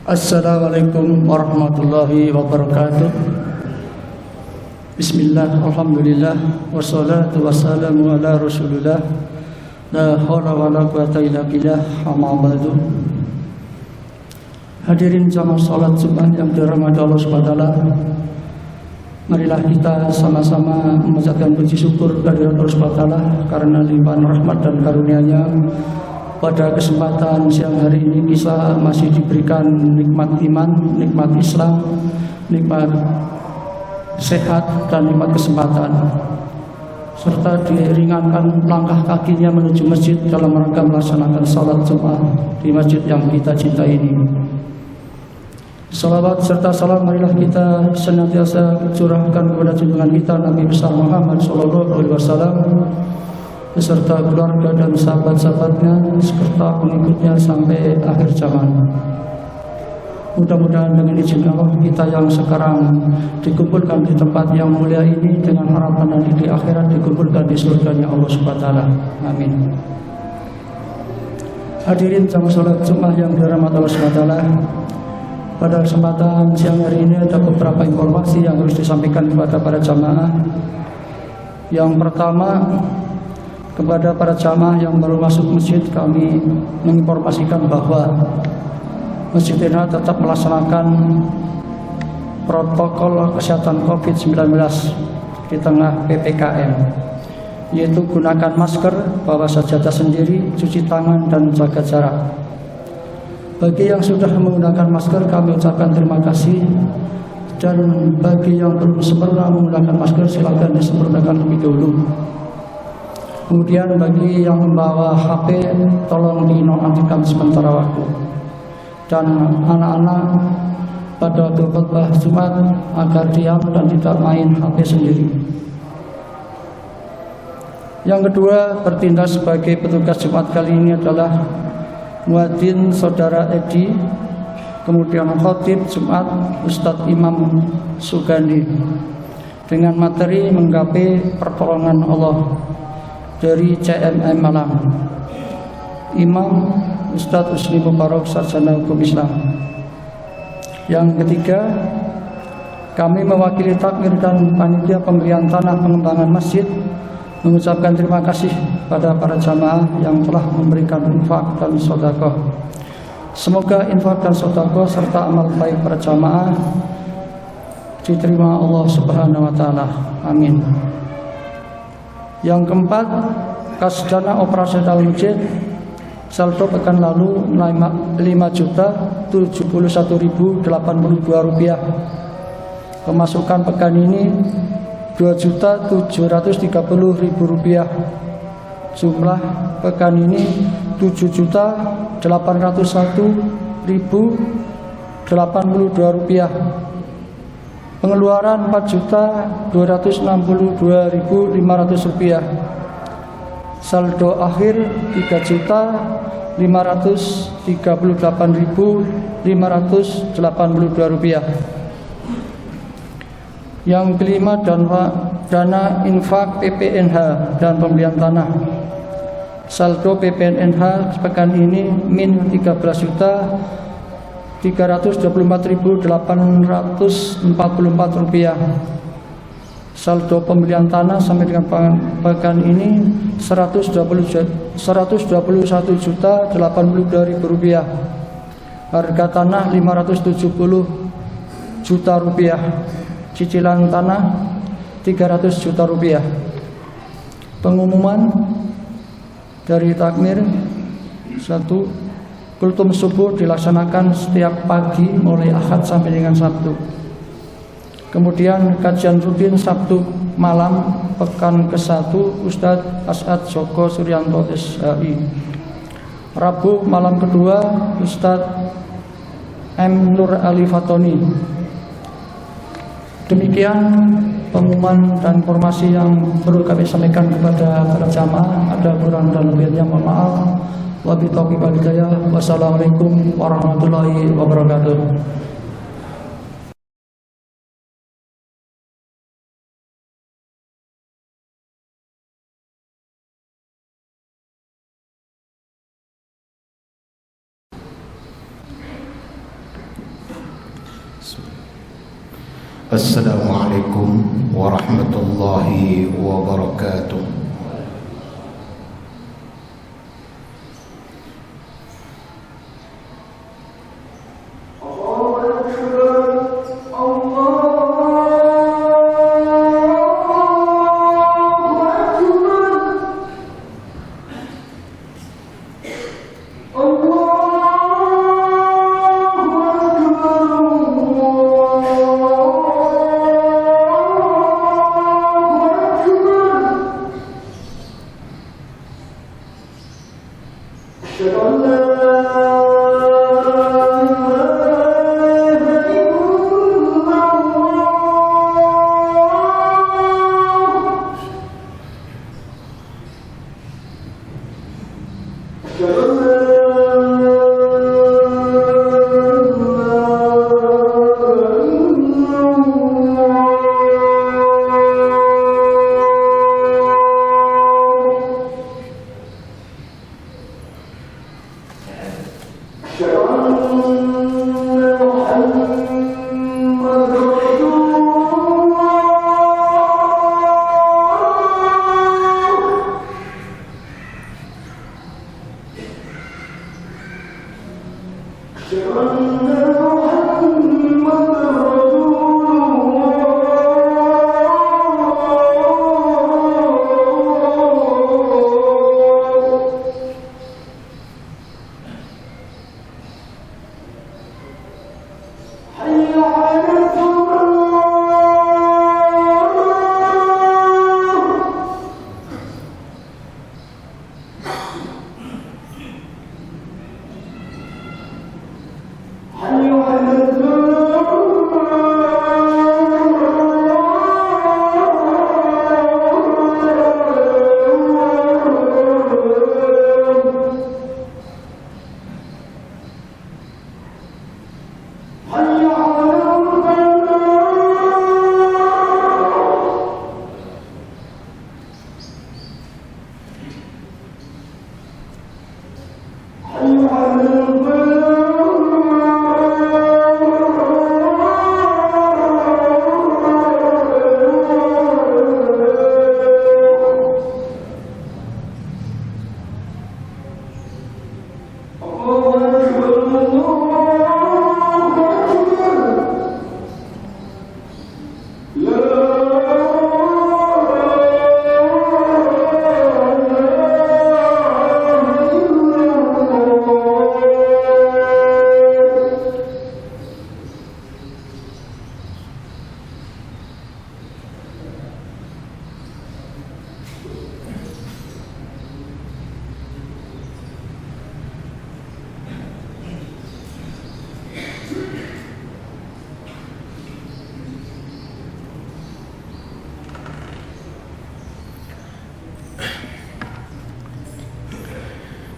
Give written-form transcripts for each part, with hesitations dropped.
Assalamualaikum warahmatullahi wabarakatuh. Bismillah, alhamdulillah, wassalatu wassalamu ala rasulillah. La hawla wa la quwata illa billah, amma ba'du. Hadirin jamaah salat Jumat yang dirahmati Allah Subhanahu wa taala. Marilah kita sama-sama mengucapkan puji syukur kehadirat Allah Subhanahu wa taala karena limpahan rahmat dan karunia-Nya. Pada kesempatan siang hari ini kita masih diberikan nikmat iman, nikmat Islam, nikmat sehat dan nikmat kesempatan, serta diringankan langkah kakinya menuju masjid dalam rangka melaksanakan salat Jumat di masjid yang kita cintai ini. Salawat serta salam marilah kita senantiasa curahkan kepada junjungan kita Nabi besar Muhammad SAW beserta keluarga dan sahabat-sahabatnya serta pengikutnya sampai akhir zaman. Mudah-mudahan dengan izin Allah kita yang sekarang dikumpulkan di tempat yang mulia ini dengan harapan nanti di akhirat dikumpulkan di surganya Allah Subhanahu wa taala. Amin. Hadirin jamaah salat Jumat yang dirahmati Allah Subhanahu wa taala. Pada kesempatan siang hari ini ada beberapa informasi yang harus disampaikan kepada para jamaah. Yang pertama, kepada para jamaah yang baru masuk masjid, kami menginformasikan bahwa Masjid ini tetap melaksanakan protokol kesehatan COVID-19 di tengah PPKM, yaitu gunakan masker, bawa sajadah sendiri, cuci tangan, dan jaga jarak. Bagi yang sudah menggunakan masker, kami ucapkan terima kasih, dan bagi yang belum sempurna menggunakan masker, silakan disempurnakan lebih dulu. Kemudian bagi yang membawa HP, tolong dinonaktifkan sementara waktu. Dan anak-anak pada khutbah Jumat agar diam dan tidak main HP sendiri. Yang kedua, bertindak sebagai petugas Jumat kali ini adalah muadzin Saudara Edi, kemudian khotib Jumat Ustadz Imam Sugandi, dengan materi menggapai pertolongan Allah dari CMM Malang. Imam Ustadz Usni Mubarak, sarjana hukum Islam. Yang ketiga, kami mewakili takmir dan panitia pemberian tanah pengembangan masjid mengucapkan terima kasih pada para jamaah yang telah memberikan infak dan sedekah. Semoga infak dan sedekah serta amal baik para jamaah diterima Allah Subhanahu wa taala. Amin. Yang keempat, kas dana operasional masjid saldo pekan lalu 5.071.082 rupiah. Pemasukan pekan ini 2.730.000 rupiah. Jumlah pekan ini 7.801.082 rupiah. Pengeluaran 4.262.500 rupiah. Saldo akhir 3.538.582 rupiah. Yang kelima, dana infak PPNH dan pembelian tanah. Saldo PPNH pekan ini min 13.324.844 rupiah. Saldo pembelian tanah sampai dengan pekan ini 121.082.000 rupiah. Harga tanah 570 juta rupiah. Cicilan tanah 300 juta rupiah. Pengumuman dari takmir: 1. Kultum subuh dilaksanakan setiap pagi mulai Ahad sampai dengan Sabtu. Kemudian kajian rutin Sabtu malam pekan ke-1 Ustadz As'ad Joko Suryanto SHI. Rabu malam kedua Ustadz M. Nur Ali Fatoni. Demikian pengumuman dan informasi yang perlu kami sampaikan kepada para jamaah. Ada kurang dan lebihnya mohon maaf. Wabillahi taufiq wal hidayah. Wassalamualaikum warahmatullahi wabarakatuh. Assalamualaikum warahmatullahi wabarakatuh.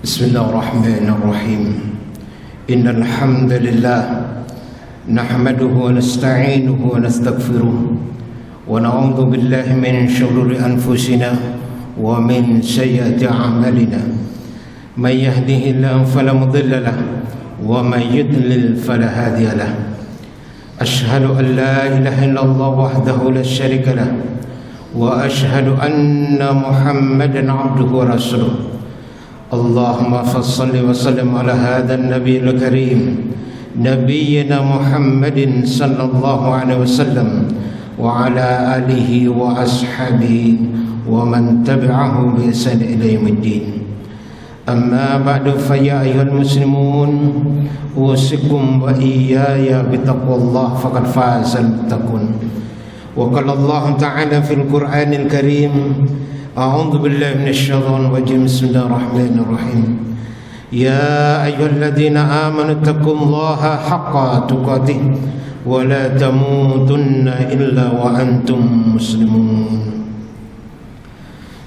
Bismillahirrahmanirrahim. Innal hamdalillah nahmaduhu wa nasta'inuhu wa nastaghfiruh wa na'udzu billahi min shururi anfusina wa min sayyiati a'malina. May yahdihillahu fala mudilla lahu wa may yudlil fala hadiya lahu. Ashhadu an la ilaha illallah wahdahu la syarika lahu wa ashhadu anna Muhammadan 'abduhu wa rasuluh. Allahumma fassalli wa sallim ala hadha an-nabiyil karim nabiyyina Muhammadin sallallahu alaihi wasallam wa ala alihi wa ashabihi wa man tabi'ahu bi ihsan ila yaumiddin. Amma ba'du, fa ya ayyuhal muslimun usikum wa iyaya bi taqwallah faqad fazal muttaqun. Wa qala Allah ta'ala fil Qur'anil Karim, أعوذ بالله من الشيطان الرجيم بسم الله الرحمن الرحيم يا أيها الذين آمنوا اتقوا الله حق تقاته ولا تموتن إلا وأنتم مسلمون.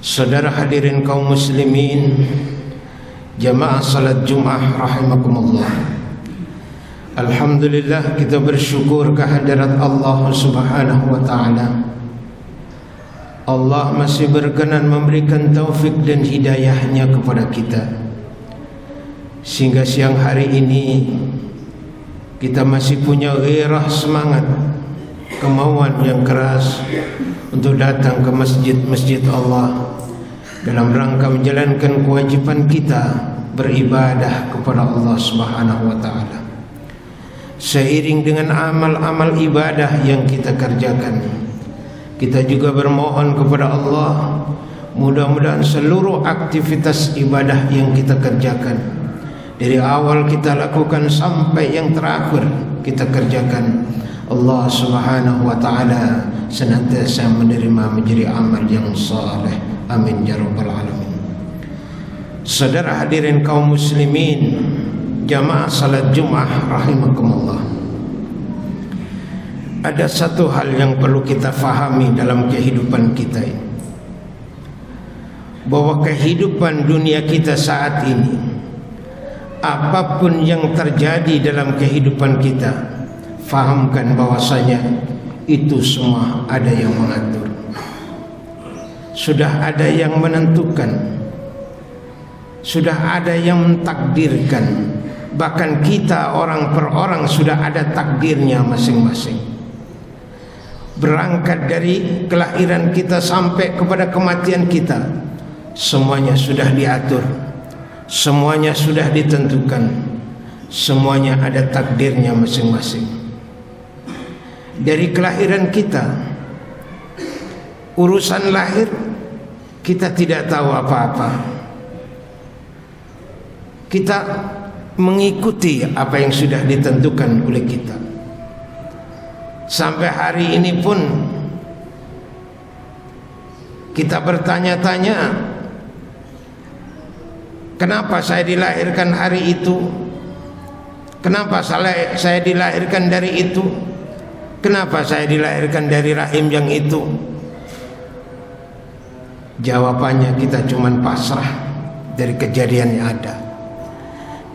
Saudara hadirin kaum muslimin, jamaah salat Jumat rahimakumullah. Alhamdulillah, kita bersyukur kehadirat Allah Subhanahu wa taala. Allah masih berkenan memberikan taufik dan hidayahnya kepada kita, sehingga siang hari ini kita masih punya gairah, semangat, kemauan yang keras untuk datang ke masjid-masjid Allah dalam rangka menjalankan kewajiban kita beribadah kepada Allah Subhanahu wa taala. Seiring dengan amal-amal ibadah yang kita kerjakan, kita juga bermohon kepada Allah, mudah-mudahan seluruh aktivitas ibadah yang kita kerjakan, dari awal kita lakukan sampai yang terakhir kita kerjakan, Allah Subhanahu wa taala senantiasa menerima menjadi amal yang saleh. Amin ya rabbal alamin. Saudara hadirin kaum muslimin, jamaah salat Jumat rahimakumullah. Ada satu hal yang perlu kita fahami dalam kehidupan kita ini, bahwa kehidupan dunia kita saat ini, apapun yang terjadi dalam kehidupan kita, fahamkan bahwasanya itu semua ada yang mengatur, sudah ada yang menentukan, sudah ada yang mentakdirkan. Bahkan kita orang per orang sudah ada takdirnya masing-masing. Berangkat dari kelahiran kita sampai kepada kematian kita, semuanya sudah diatur, semuanya sudah ditentukan, semuanya ada takdirnya masing-masing. Dari kelahiran kita, urusan lahir kita tidak tahu apa-apa. Kita mengikuti apa yang sudah ditentukan oleh kita. Sampai hari ini pun kita bertanya-tanya, kenapa saya dilahirkan hari itu? Kenapa saya dilahirkan dari itu? Kenapa saya dilahirkan dari rahim yang itu? Jawabannya kita cuma pasrah dari kejadian yang ada.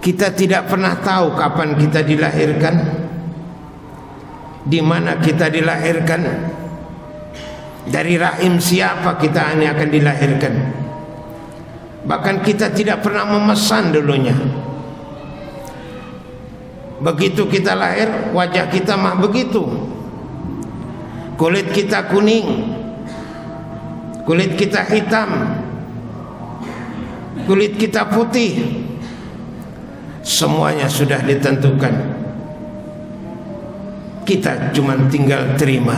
Kita tidak pernah tahu kapan kita dilahirkan, di mana kita dilahirkan, dari rahim siapa kita ini akan dilahirkan. Bahkan kita tidak pernah memesan dulunya. Begitu kita lahir, wajah kita mah begitu, kulit kita kuning, kulit kita hitam, kulit kita putih, semuanya sudah ditentukan. Kita cuma tinggal terima.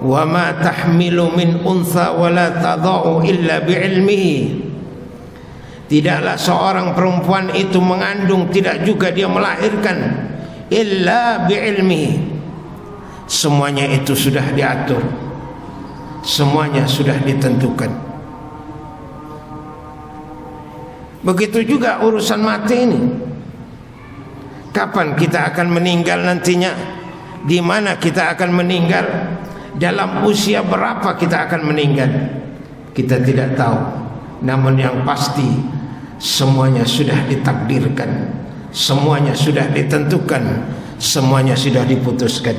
Wa ma tahmilu min untha wa la tadau illa bi'ilmihi. Tidaklah seorang perempuan itu mengandung, tidak juga dia melahirkan, illa bi'ilmihi. Semuanya itu sudah diatur, semuanya sudah ditentukan. Begitu juga urusan mati ini. Kapan kita akan meninggal nantinya? Di mana kita akan meninggal? Dalam usia berapa kita akan meninggal? Kita tidak tahu. Namun yang pasti semuanya sudah ditakdirkan, semuanya sudah ditentukan, semuanya sudah diputuskan.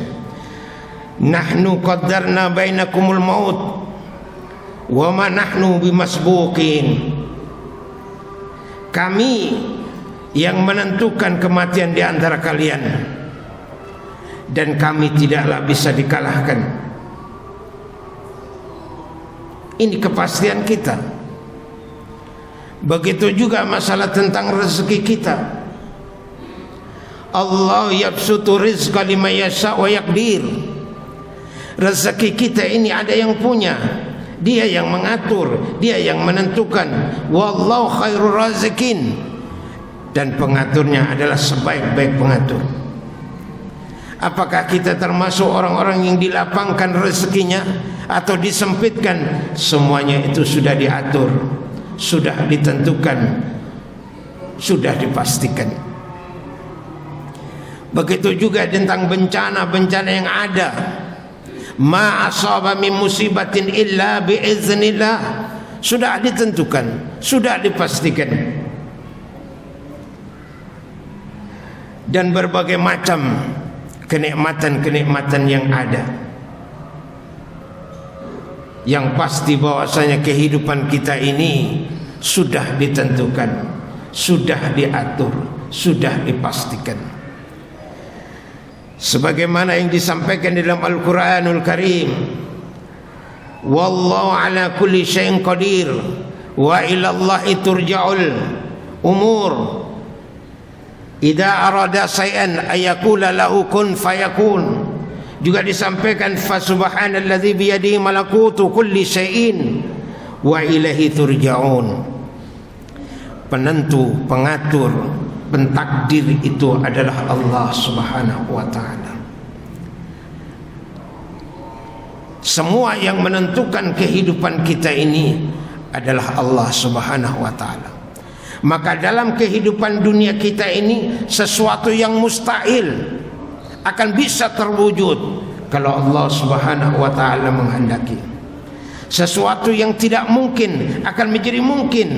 Nahnu qaddarna bainakumul maut wa ma nahnu bimasbuqin. Kami yang menentukan kematian di antara kalian, dan kami tidaklah bisa dikalahkan. Ini kepastian kita. Begitu juga masalah tentang rezeki kita. Allah yabsutu rizqa liman yasha wa yaqdir. Rezeki kita ini ada yang punya, dia yang mengatur, dia yang menentukan. Wallahu khairur razikin. Dan pengaturnya adalah sebaik-baik pengatur. Apakah kita termasuk orang-orang yang dilapangkan rezekinya atau disempitkan? Semuanya itu sudah diatur, sudah ditentukan, sudah dipastikan. Begitu juga tentang bencana-bencana yang ada. Ma asaba min musibatin illa biiznillah. Sudah ditentukan, sudah dipastikan. Dan berbagai macam kenikmatan-kenikmatan yang ada. Yang pasti bahwasanya kehidupan kita ini sudah ditentukan, sudah diatur, sudah dipastikan. Sebagaimana yang disampaikan dalam Al-Quranul Karim, wallahu ala kulli syai'in qadir wa ila Allahi turja'ul umur. Idza arada syai'an ayaqula lahu kun fayakun. Juga disampaikan fa subhanalladzi biyadihi malakutu kulli syai'in wa ilaihi turja'un. Penentu, pengatur, pentakdir itu adalah Allah Subhanahu wa taala. Semua yang menentukan kehidupan kita ini adalah Allah Subhanahu wa taala. Maka dalam kehidupan dunia kita ini, sesuatu yang mustahil akan bisa terwujud kalau Allah Subhanahu wa taala menghendaki. Sesuatu yang tidak mungkin akan menjadi mungkin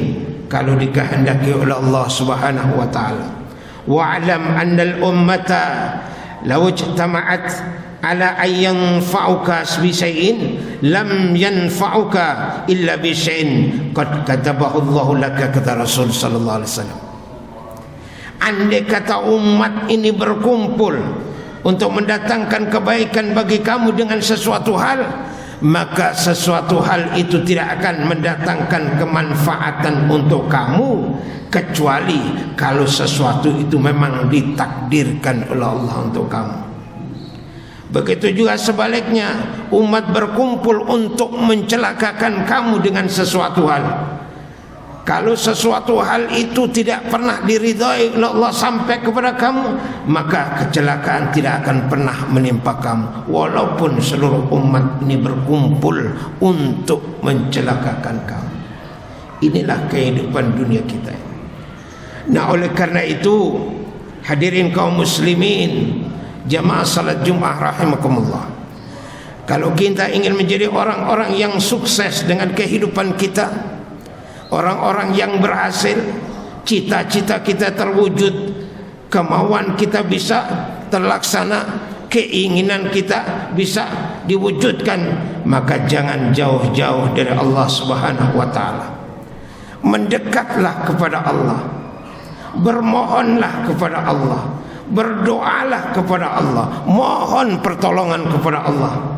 kalau dikehendaki oleh Allah Subhanahu wa taala. Wa'lam anna al-ummata law ijtama'at ala an yanfa'uka bi syai'in lam yanfa'uka illa bi syai'in qad katabahu Allah laka, kata Rasul sallallahu alaihi wasallam. Andai kata umat ini berkumpul untuk mendatangkan kebaikan bagi kamu dengan sesuatu hal, maka sesuatu hal itu tidak akan mendatangkan kemanfaatan untuk kamu kecuali kalau sesuatu itu memang ditakdirkan oleh Allah untuk kamu. Begitu juga sebaliknya, umat berkumpul untuk mencelakakan kamu dengan sesuatu hal. Kalau sesuatu hal itu tidak pernah diridhai oleh Allah sampai kepada kamu, maka kecelakaan tidak akan pernah menimpa kamu, walaupun seluruh umat ini berkumpul untuk mencelakakan kamu. Inilah kehidupan dunia kita. Nah, oleh karena itu, hadirin kaum muslimin, jamaah salat Jumat rahimakumullah, kalau kita ingin menjadi orang-orang yang sukses dengan kehidupan kita, orang-orang yang berhasil, cita-cita kita terwujud, kemauan kita bisa terlaksana, keinginan kita bisa diwujudkan, maka jangan jauh-jauh dari Allah Subhanahu wa taala. Mendekatlah kepada Allah, bermohonlah kepada Allah, berdoalah kepada Allah, mohon pertolongan kepada Allah.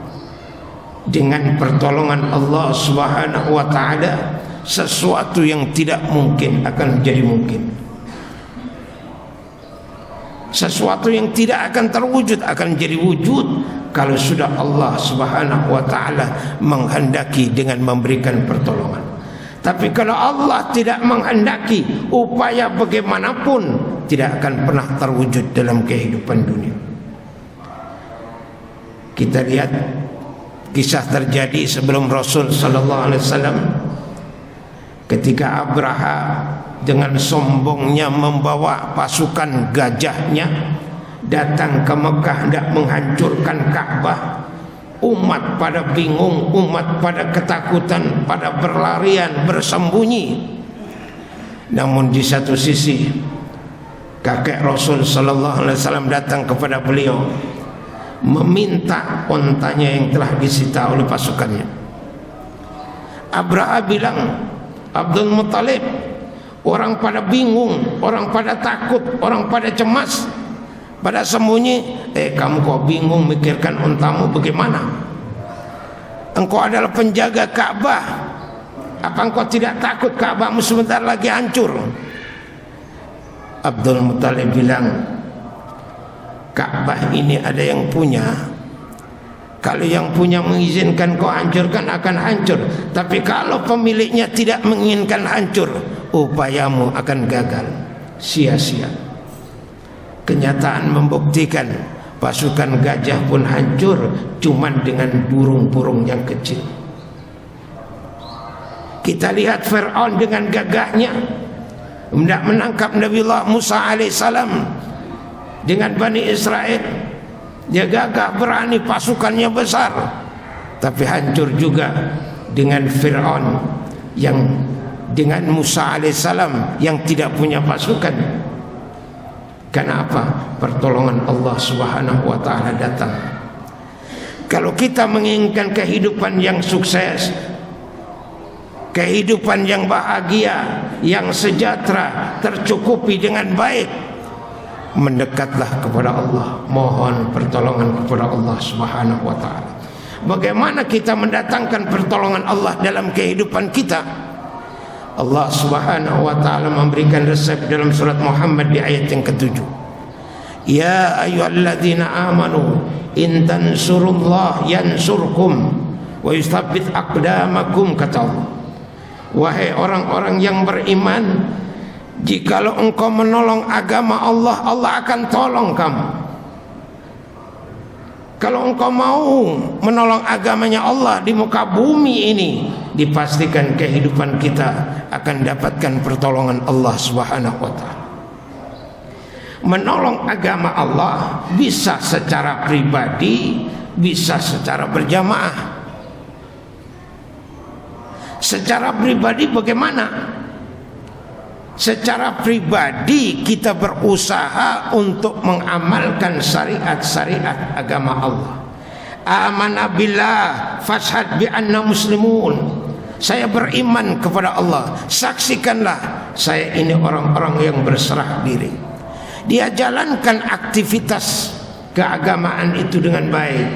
Dengan pertolongan Allah Subhanahu wa taala, sesuatu yang tidak mungkin akan menjadi mungkin. Sesuatu yang tidak akan terwujud akan menjadi wujud kalau sudah Allah Subhanahu wa taala menghendaki dengan memberikan pertolongan. Tapi kalau Allah tidak menghendaki, upaya bagaimanapun tidak akan pernah terwujud dalam kehidupan dunia. Kita lihat kisah terjadi sebelum Rasul sallallahu alaihi wasallam, ketika Abraha dengan sombongnya membawa pasukan gajahnya datang ke Mekah hendak menghancurkan Ka'bah. Umat pada bingung, umat pada ketakutan, pada berlarian, bersembunyi. Namun di satu sisi, kakek Rasul sallallahu alaihi wasallam datang kepada beliau meminta ontanya yang telah disita oleh pasukannya. Abraha bilang, Abdul Muttalib, orang pada bingung, orang pada takut, orang pada cemas, pada sembunyi. Kamu kok bingung mikirkan untamu bagaimana? Engkau adalah penjaga Ka'bah. Apa engkau tidak takut Ka'bahmu sebentar lagi hancur? Abdul Muttalib bilang, Ka'bah ini ada yang punya. Kalau yang punya mengizinkan kau hancurkan, akan hancur. Tapi kalau pemiliknya tidak menginginkan hancur, upayamu akan gagal, sia-sia. Kenyataan membuktikan pasukan gajah pun hancur cuman dengan burung-burung yang kecil. Kita lihat Fir'aun dengan gagahnya hendak menangkap Nabiullah Musa alaihissalam dengan Bani Israel. Dia gagah, berani, pasukannya besar, tapi hancur juga dengan Fir'aun yang dengan Musa alaihissalam yang tidak punya pasukan. Kenapa? Pertolongan Allah Subhanahu wa taala datang. Kalau kita menginginkan kehidupan yang sukses, kehidupan yang bahagia, yang sejahtera, tercukupi dengan baik, mendekatlah kepada Allah, mohon pertolongan kepada Allah Subhanahu wa taala. Bagaimana kita mendatangkan pertolongan Allah dalam kehidupan kita? Allah Subhanahu wa taala memberikan resep dalam surat Muhammad di ayat yang ke-7. Ya ayyuhalladzina amanu in tansurullah yansurkum wa yutsabbit aqdamakum, kata Allah. Wahai orang-orang yang beriman, jikalau engkau menolong agama Allah, Allah akan tolong kamu. Kalau engkau mau menolong agamanya Allah di muka bumi ini, dipastikan kehidupan kita akan dapatkan pertolongan Allah Subhanahu wa taala. Menolong agama Allah bisa secara pribadi, bisa secara berjamaah. Secara pribadi bagaimana? Secara pribadi kita berusaha untuk mengamalkan syariat-syariat agama Allah. Amanna billah fashhad bi anna muslimun. Saya beriman kepada Allah, saksikanlah saya ini orang-orang yang berserah diri. Dia jalankan aktivitas keagamaan itu dengan baik.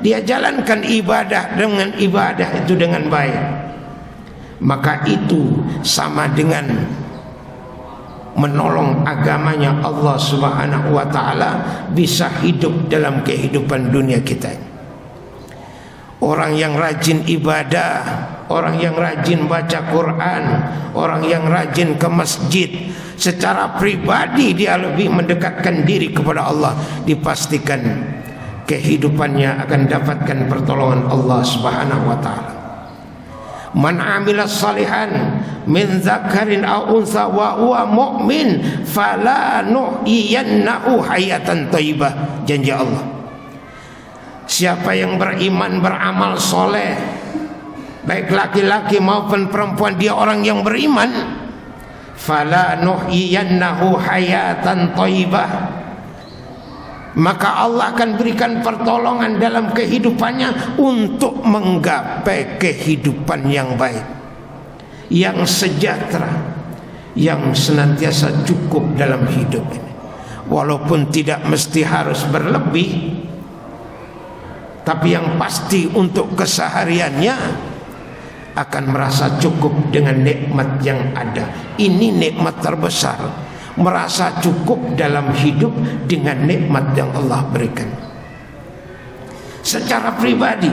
Dia jalankan ibadah dengan ibadah itu dengan baik. Maka itu sama dengan menolong agamanya Allah Subhanahu wa taala, bisa hidup dalam kehidupan dunia kita. Orang yang rajin ibadah, orang yang rajin baca Quran, orang yang rajin ke masjid, secara pribadi dia lebih mendekatkan diri kepada Allah, dipastikan kehidupannya akan dapatkan pertolongan Allah Subhanahu wa taala. Man amila salihan min dzakarin aw unsa wa huwa mu'min fala nuhyiyannahu hayatan thayyibah. Janji Allah, siapa yang beriman beramal soleh, baik laki-laki maupun perempuan, dia orang yang beriman, fala nuhyiyannahu hayatan thayyibah, maka Allah akan berikan pertolongan dalam kehidupannya untuk menggapai kehidupan yang baik, yang sejahtera, yang senantiasa cukup dalam hidup ini. Walaupun tidak mesti harus berlebih, tapi yang pasti untuk kesehariannya akan merasa cukup dengan nikmat yang ada. Ini nikmat terbesar, merasa cukup dalam hidup dengan nikmat yang Allah berikan. Secara pribadi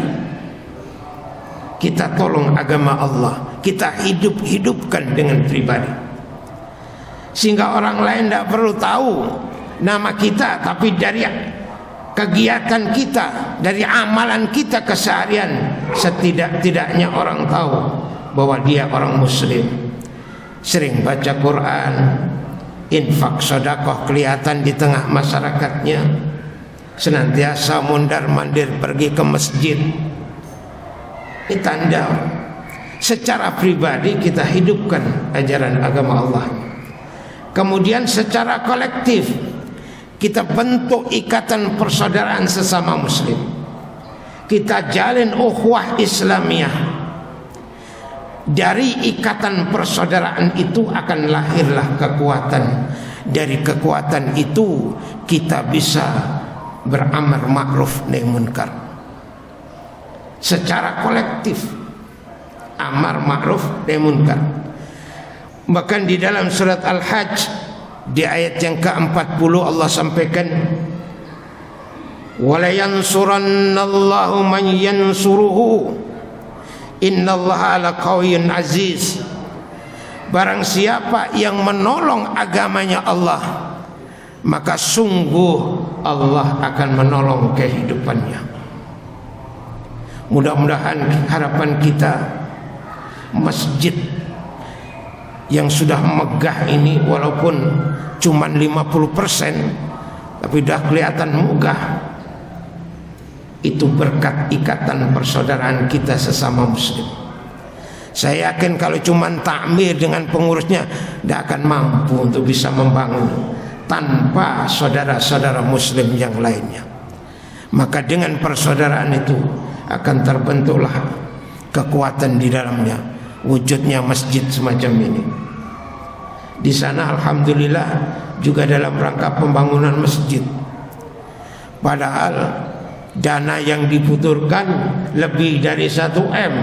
kita tolong agama Allah, kita hidupkan dengan pribadi, sehingga orang lain tidak perlu tahu nama kita, tapi dari kegiatan kita, dari amalan kita keseharian, setidak-tidaknya orang tahu bahwa dia orang muslim, sering baca Quran, infak sedekah kelihatan di tengah masyarakatnya, senantiasa mondar-mandir pergi ke masjid. Ini tanda secara pribadi kita hidupkan ajaran agama Allah. Kemudian secara kolektif kita bentuk ikatan persaudaraan sesama muslim, kita jalin ukhuwah Islamiyah. Dari ikatan persaudaraan itu akan lahirlah kekuatan. Dari kekuatan itu kita bisa beramar ma'ruf nahi munkar secara kolektif, amar ma'ruf nahi munkar. Bahkan di dalam surat Al-Hajj di ayat yang ke-40 Allah sampaikan, wala yansurannallahu man yansuruhu innallaha ala qawiyyun aziz. Barang siapa yang menolong agamanya Allah, maka sungguh Allah akan menolong kehidupannya. Mudah-mudahan harapan kita, masjid yang sudah megah ini walaupun cuma 50%, tapi dah kelihatan megah, itu berkat ikatan persaudaraan kita sesama muslim. Saya yakin kalau cuma takmir dengan pengurusnya tidak akan mampu untuk bisa membangun tanpa saudara-saudara muslim yang lainnya. Maka dengan persaudaraan itu akan terbentuklah kekuatan di dalamnya. wujudnya masjid semacam ini. Di sana alhamdulillah juga dalam rangka pembangunan masjid. Padahal dana yang dibutuhkan lebih dari 1 M,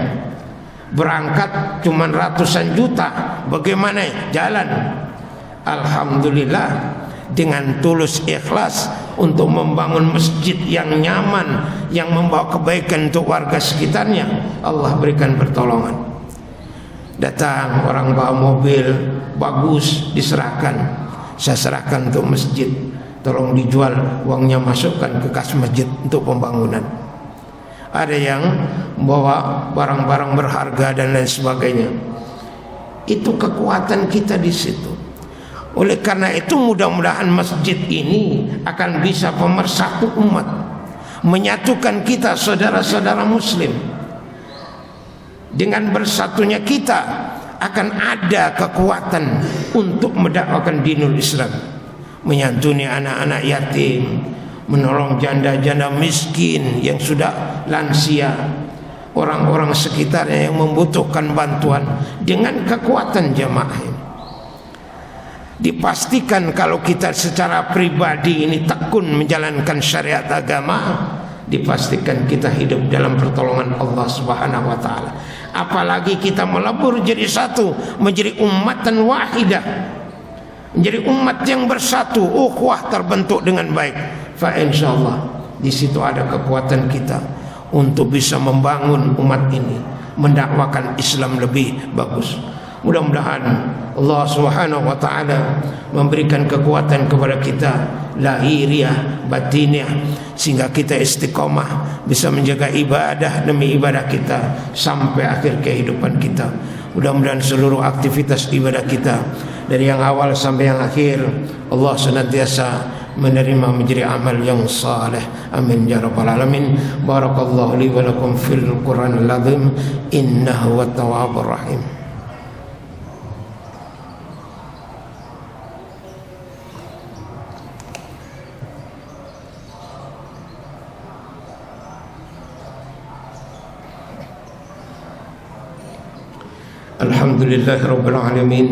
berangkat cuma ratusan juta. Bagaimana jalan? Alhamdulillah dengan tulus ikhlas untuk membangun masjid yang nyaman, yang membawa kebaikan untuk warga sekitarnya, Allah berikan pertolongan. Datang orang bawa mobil bagus, diserahkan. Saya serahkan untuk masjid, tolong dijual, uangnya masukkan ke kas masjid untuk pembangunan. Ada yang bawa barang-barang berharga dan lain sebagainya. Itu kekuatan kita di situ. Oleh karena itu mudah-mudahan masjid ini akan bisa pemersatu umat, menyatukan kita saudara-saudara muslim. Dengan bersatunya kita akan ada kekuatan untuk mendakwakan dinul Islam, menyantuni anak-anak yatim, menolong janda-janda miskin yang sudah lansia, orang-orang sekitarnya yang membutuhkan bantuan. Dengan kekuatan jamaah ini dipastikan kalau kita secara pribadi ini tekun menjalankan syariat agama, dipastikan kita hidup dalam pertolongan Allah Subhanahu wa taala. Apalagi kita melebur jadi satu, menjadi ummatan wahidah, menjadi umat yang bersatu, ukhuwah terbentuk dengan baik. Fa insyaallah di situ ada kekuatan kita untuk bisa membangun umat ini, mendakwakan Islam lebih bagus. Mudah-mudahan Allah Subhanahu wa taala memberikan kekuatan kepada kita lahiriah, batiniah, sehingga kita istiqomah bisa menjaga ibadah demi ibadah kita sampai akhir kehidupan kita. Mudah-mudahan seluruh aktivitas ibadah kita dari yang awal sampai yang akhir Allah senantiasa menerima menjadi amal yang saleh. Amin ya rabbal alamin. Barakallahu li wa lakum fil Qur'anil azim, innahu wat tawwabur rahim. Alhamdulillah rabbil alamin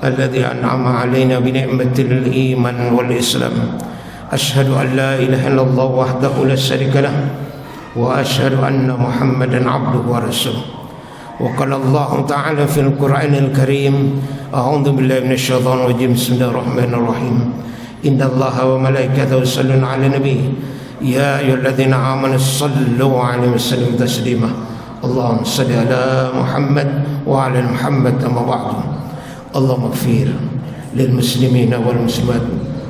alladzi an'ama 'alaina bi ni'matil iman wal islam. Asyhadu an la ilaha illallah wahdahu la syarika lah wa asyhadu anna Muhammadan 'abduhu wa rasuluh. Wa qala Allah ta'ala fil Qur'anil karim, a'udzu billahi minasyaitonir rajim. Bismillahirrahmanirrahim. Innallaha wa malaikatahu yusholluna 'alan nabi ya ayyuhalladzina amanu shallu 'alaihi wa sallimu taslima. Allahumma shalli ala Muhammad wa ala Muhammad. Amma ba'du. Allahumma ighfir lil muslimina wal muslimat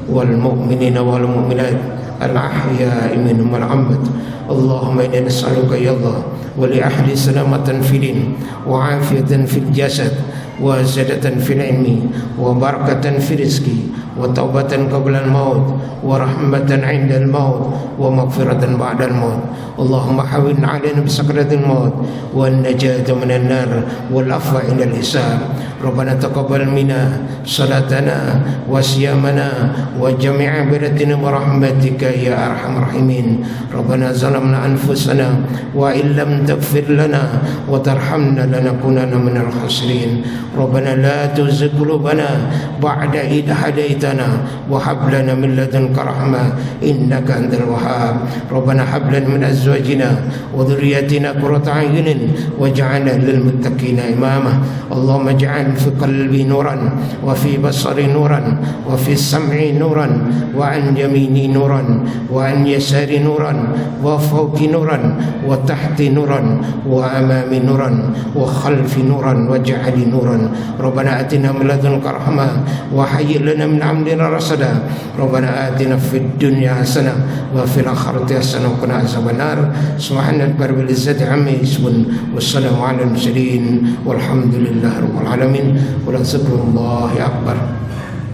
wal mu'minina wal mu'minat al ahya'i minhum wal amwat. Allahumma inna nas'aluka ya Allah wa li ahli salamatan fil din wa afiyatan fil jasad wa ziyadatan fil ilmi wa barakatan fil rizqi wa taubatan qabla al maut wa rahmatan 'inda al maut wa maghfiratan ba'da al maut. Allahumma hawwin 'alaina bi sakratil maut wan najata minan nar wal afwa 'inda al hisab. Rabbana taqabbal minna salatana wa siyamana wa jami'a ibadatina bi rahmatika ya arhamar rahimin. Rabbana zalamna anfusana wa illam taghfir lana wa tarhamna lanakunanna minal khasirin. Rabbana la tuzigh qulubana ba'da idh hadaitana wa hab lana min ladunka rahmah innaka antal wahhab. Rabbana hab lana min azwajina wa dhurriyyatina qurrata a'yunin waj'alna lil muttaqina imama. Allahumma ij'al fi qalbi nuran wa fi basari nuran wa fi sam'i nuran wa an yamini nuran wa an yasari nuran wa fawqi nuran wa tahti nuran wa amami nuran wa khalfi nuran waj'alni nuran. Rabbana atina min ladunka rahmah wa hayyi lana min amrina rasada. Rabbana atina fid dunya hasanah wa fil akhirati hasanah wa qina azabannar. Subhanaka rabbil izzati amma yasifun wassalamu alal mursalin walhamdulillahi rabbil alamin. Wa la zikrullah akbar.